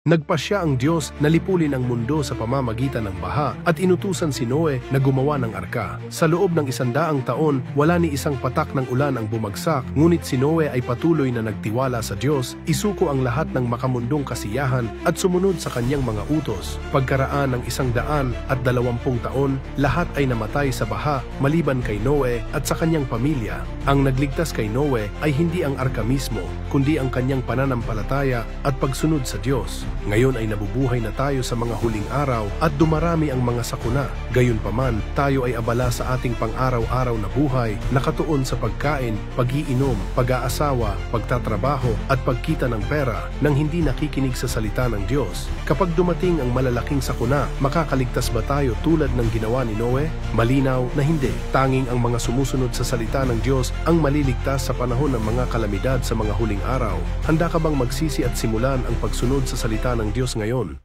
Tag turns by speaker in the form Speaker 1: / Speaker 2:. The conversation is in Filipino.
Speaker 1: Nagpasya ang Diyos na lipulin ang mundo sa pamamagitan ng baha at inutusan si Noe na gumawa ng arka. Sa loob ng 100 taon, wala ni isang patak ng ulan ang bumagsak, ngunit si Noe ay patuloy na nagtiwala sa Diyos, isuko ang lahat ng makamundong kasiyahan at sumunod sa kanyang mga utos. Pagkaraan ng 120 taon, lahat ay namatay sa baha maliban kay Noe at sa kanyang pamilya. Ang nagligtas kay Noe ay hindi ang arka mismo, kundi ang kanyang pananampalataya at pagsunod sa Diyos. Ngayon ay nabubuhay na tayo sa mga huling araw at dumarami ang mga sakuna. Gayunpaman, tayo ay abala sa ating pang-araw-araw na buhay, nakatuon sa pagkain, pag-iinom, pag-aasawa, pagtatrabaho at pagkita ng pera nang hindi nakikinig sa salita ng Diyos. Kapag dumating ang malalaking sakuna, makakaligtas ba tayo tulad ng ginawa ni Noe? Malinaw na hindi. Tanging ang mga sumusunod sa salita ng Diyos ang maliligtas sa panahon ng mga kalamidad sa mga huling araw. Handa ka bang magsisi at simulan ang pagsunod sa salita ng Diyos ngayon?